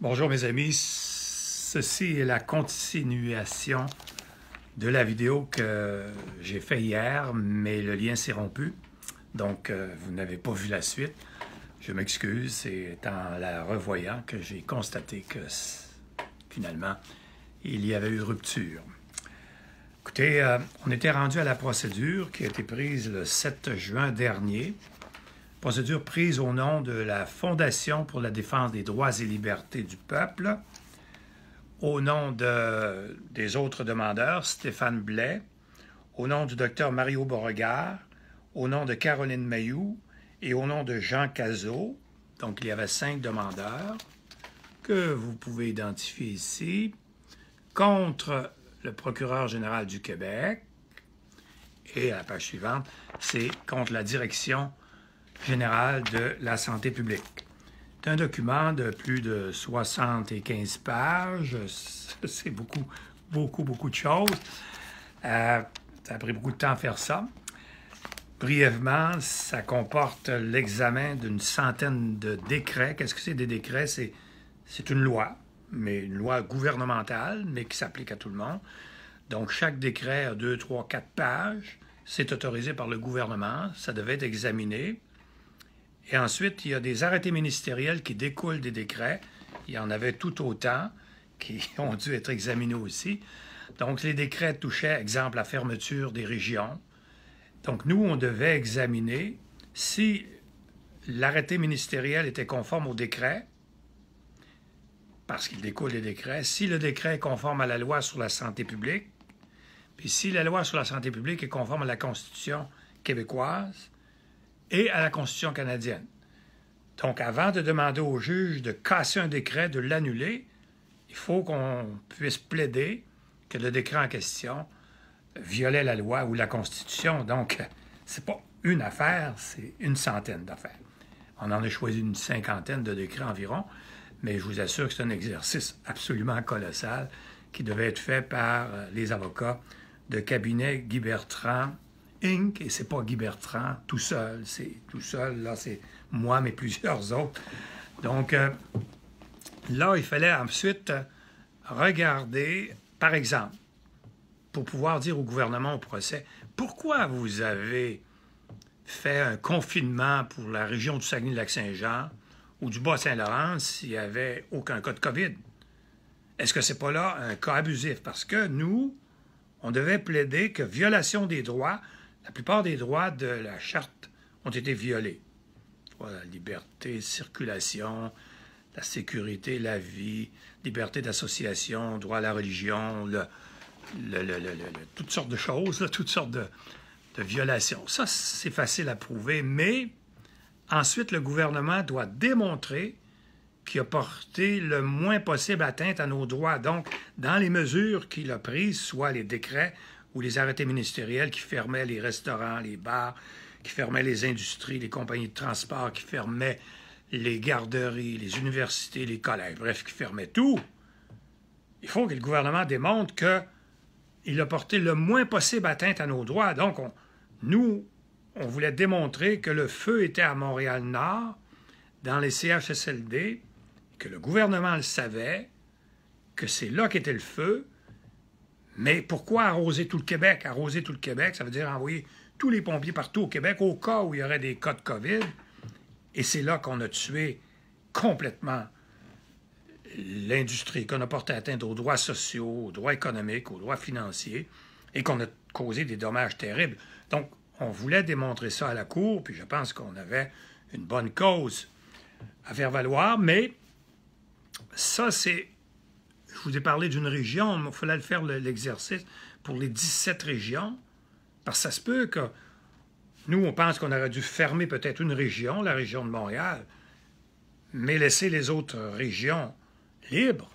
Bonjour mes amis, ceci est la continuation de la vidéo que j'ai fait hier, mais le lien s'est rompu, donc vous n'avez pas vu la suite. Je m'excuse, c'est en la revoyant que j'ai constaté que finalement, il y avait eu rupture. Écoutez, on était rendu à la procédure qui a été prise le 7 juin dernier. Procédure prise au nom de la Fondation pour la défense des droits et libertés du peuple, au nom des autres demandeurs, Stéphane Blais, au nom du docteur Mario Beauregard, au nom de Caroline Mayou et au nom de Jean Cazot. Donc, il y avait 5 demandeurs que vous pouvez identifier ici, contre le procureur général du Québec. Et à la page suivante, c'est contre la direction générale de la santé publique. C'est un document de plus de 75 pages. C'est beaucoup de choses. Ça a pris beaucoup de temps à faire ça. Brièvement, ça comporte l'examen d'une centaine de décrets. Qu'est-ce que c'est des décrets? C'est une loi, mais une loi gouvernementale, mais qui s'applique à tout le monde. Donc, chaque décret a 2, 3, 4 pages. C'est autorisé par le gouvernement. Ça devait être examiné. Et ensuite, il y a des arrêtés ministériels qui découlent des décrets. Il y en avait tout autant qui ont dû être examinés aussi. Donc, les décrets touchaient, exemple, la fermeture des régions. Donc, nous, on devait examiner si l'arrêté ministériel était conforme au décret, parce qu'il découle des décrets, si le décret est conforme à la loi sur la santé publique, puis si la loi sur la santé publique est conforme à la Constitution québécoise, et à la Constitution canadienne. Donc, avant de demander au juge de casser un décret, de l'annuler, il faut qu'on puisse plaider que le décret en question violait la loi ou la Constitution. Donc, c'est pas une affaire, c'est une centaine d'affaires. On en a choisi une cinquantaine de décrets environ, mais je vous assure que c'est un exercice absolument colossal qui devait être fait par les avocats de cabinet Guy Bertrand Inc. Et c'est pas Guy Bertrand tout seul, là, c'est moi, mais plusieurs autres. Donc, là, il fallait ensuite regarder, par exemple, pour pouvoir dire au gouvernement au procès, pourquoi vous avez fait un confinement pour la région du Saguenay-Lac-Saint-Jean ou du Bas-Saint-Laurent s'il n'y avait aucun cas de COVID? Est-ce que c'est pas là un cas abusif? Parce que nous, on devait plaider que violation des droits, la plupart des droits de la Charte ont été violés. La liberté de circulation, la sécurité, la vie, liberté d'association, droit à la religion, toutes sortes de choses, là, toutes sortes de violations. Ça, c'est facile à prouver, mais ensuite, le gouvernement doit démontrer qu'il a porté le moins possible atteinte à nos droits. Donc, dans les mesures qu'il a prises, soit les décrets ou les arrêtés ministériels qui fermaient les restaurants, les bars, qui fermaient les industries, les compagnies de transport, qui fermaient les garderies, les universités, les collèges, bref, qui fermaient tout, il faut que le gouvernement démontre qu'il a porté le moins possible atteinte à nos droits. Donc, nous, on voulait démontrer que le feu était à Montréal-Nord, dans les CHSLD, que le gouvernement le savait, que c'est là qu'était le feu. Mais pourquoi arroser tout le Québec? Arroser tout le Québec, ça veut dire envoyer tous les pompiers partout au Québec au cas où il y aurait des cas de COVID. Et c'est là qu'on a tué complètement l'industrie, qu'on a porté atteinte aux droits sociaux, aux droits économiques, aux droits financiers, et qu'on a causé des dommages terribles. Donc, on voulait démontrer ça à la Cour, puis je pense qu'on avait une bonne cause à faire valoir, mais ça, c'est... Je vous ai parlé d'une région, mais il fallait faire l'exercice pour les 17 régions, parce que ça se peut que nous, on pense qu'on aurait dû fermer peut-être une région, la région de Montréal, mais laisser les autres régions libres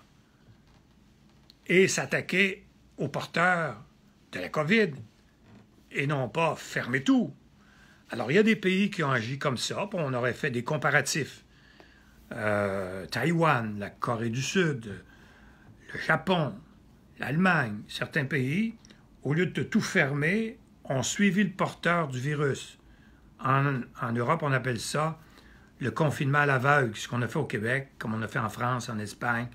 et s'attaquer aux porteurs de la COVID et non pas fermer tout. Alors, il y a des pays qui ont agi comme ça, puis on aurait fait des comparatifs. Taïwan, la Corée du Sud, le Japon, l'Allemagne, certains pays, au lieu de tout fermer, ont suivi le porteur du virus. En Europe, on appelle ça le confinement à l'aveugle, ce qu'on a fait au Québec, comme on a fait en France, en Espagne,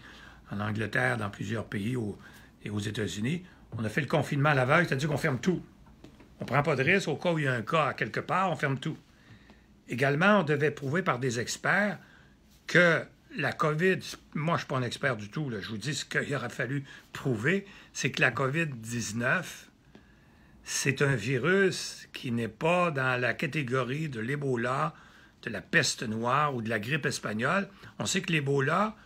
en Angleterre, dans plusieurs pays et aux États-Unis. On a fait le confinement à l'aveugle, c'est-à-dire qu'on ferme tout. On ne prend pas de risque au cas où il y a un cas à quelque part, on ferme tout. Également, on devait prouver par des experts que la COVID, moi je ne suis pas un expert du tout, là, je vous dis ce qu'il aurait fallu prouver, c'est que la COVID-19, c'est un virus qui n'est pas dans la catégorie de l'Ebola, de la peste noire ou de la grippe espagnole. On sait que l'Ebola,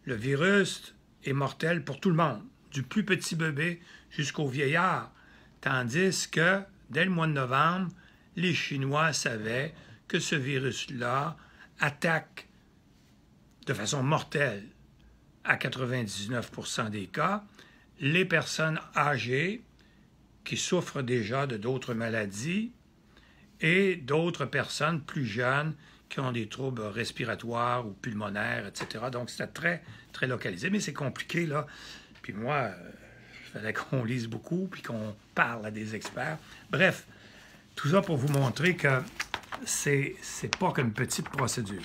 le virus est mortel pour tout le monde, du plus petit bébé jusqu'au vieillard. Tandis que, dès le mois de novembre, les Chinois savaient que ce virus-là attaque de façon mortelle, à 99% des cas, les personnes âgées qui souffrent déjà de d'autres maladies et d'autres personnes plus jeunes qui ont des troubles respiratoires ou pulmonaires, etc. Donc, c'était très, très localisé, mais c'est compliqué, là. Puis moi, il fallait qu'on lise beaucoup puis qu'on parle à des experts. Bref, tout ça pour vous montrer que c'est pas qu'une petite procédure.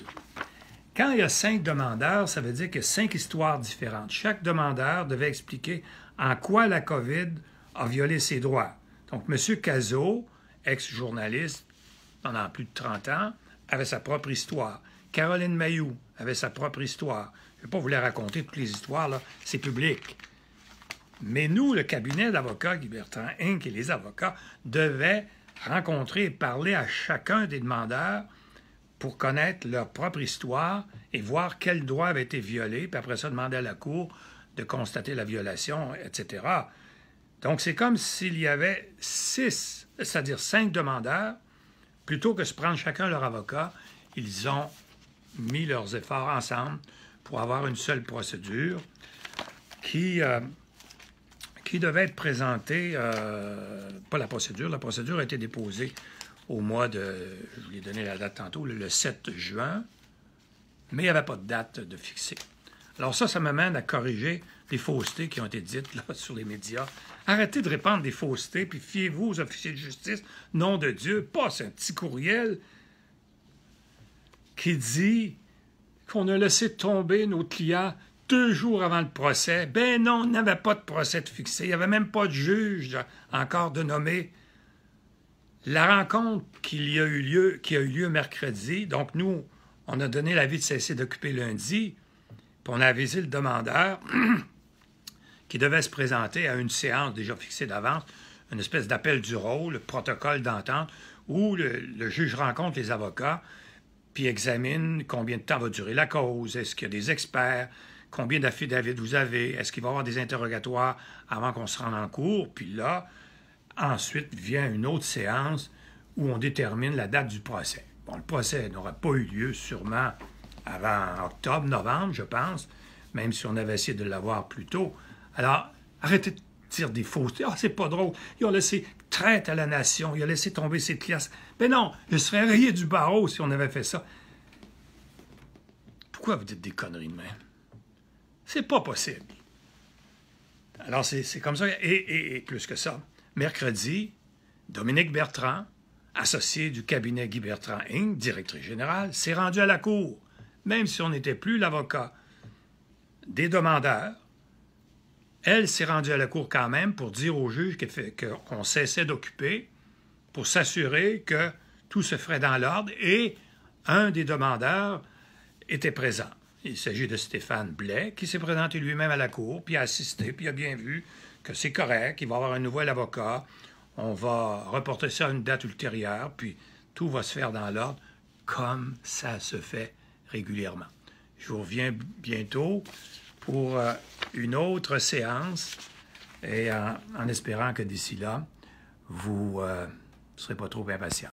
Quand il y a 5 demandeurs, ça veut dire qu'il y a 5 histoires différentes. Chaque demandeur devait expliquer en quoi la COVID a violé ses droits. Donc, M. Cazot, ex-journaliste pendant plus de 30 ans, avait sa propre histoire. Caroline Mayou avait sa propre histoire. Je ne vais pas vous la raconter, toutes les histoires, là, c'est public. Mais nous, le cabinet d'avocats Guy Bertrand Inc. et les avocats devaient rencontrer et parler à chacun des demandeurs pour connaître leur propre histoire et voir quel droit avait été violé, puis après ça, demander à la Cour de constater la violation, etc. Donc, c'est comme s'il y avait 6, c'est-à-dire 5 demandeurs, plutôt que de se prendre chacun leur avocat, ils ont mis leurs efforts ensemble pour avoir une seule procédure qui devait être présentée, pas la procédure a été déposée au mois de, je vous l'ai donné la date tantôt, le 7 juin, mais il n'y avait pas de date de fixée. Alors ça m'amène à corriger les faussetés qui ont été dites là, sur les médias. Arrêtez de répandre des faussetés, puis fiez-vous aux officiers de justice, nom de Dieu, passe un petit courriel qui dit qu'on a laissé tomber nos clients 2 jours avant le procès. Ben non, on n'avait pas de procès de fixé, il n'y avait même pas de juge encore de nommer. La rencontre qui a eu lieu mercredi, donc nous, on a donné l'avis de cesser d'occuper lundi, puis on a avisé le demandeur qui devait se présenter à une séance déjà fixée d'avance, une espèce d'appel du rôle, le protocole d'entente, où le juge rencontre les avocats, puis examine combien de temps va durer la cause, est-ce qu'il y a des experts, combien d'affidavits vous avez, est-ce qu'il va y avoir des interrogatoires avant qu'on se rende en cours, puis là, ensuite vient une autre séance où on détermine la date du procès. Bon, le procès n'aura pas eu lieu sûrement avant octobre, novembre, je pense, même si on avait essayé de l'avoir plus tôt. Alors, arrêtez de dire des faussetés. Ah, c'est pas drôle. Ils ont laissé traite à la nation. Ils ont laissé tomber ses clients. Mais non, je serais rayé du barreau si on avait fait ça. Pourquoi vous dites des conneries de même? C'est pas possible. Alors, c'est comme ça. Et plus que ça, mercredi, Dominique Bertrand, associé du cabinet Guy Bertrand Inc., directrice générale, s'est rendu à la Cour, même si on n'était plus l'avocat des demandeurs. Elle s'est rendue à la Cour quand même pour dire au juge qu'on cessait d'occuper, pour s'assurer que tout se ferait dans l'ordre, et un des demandeurs était présent. Il s'agit de Stéphane Blais, qui s'est présenté lui-même à la Cour, puis a assisté, puis a bien vu que c'est correct, il va y avoir un nouvel avocat, on va reporter ça à une date ultérieure, puis tout va se faire dans l'ordre, comme ça se fait régulièrement. Je vous reviens bientôt pour une autre séance, et en espérant que d'ici là, vous ne serez pas trop impatient.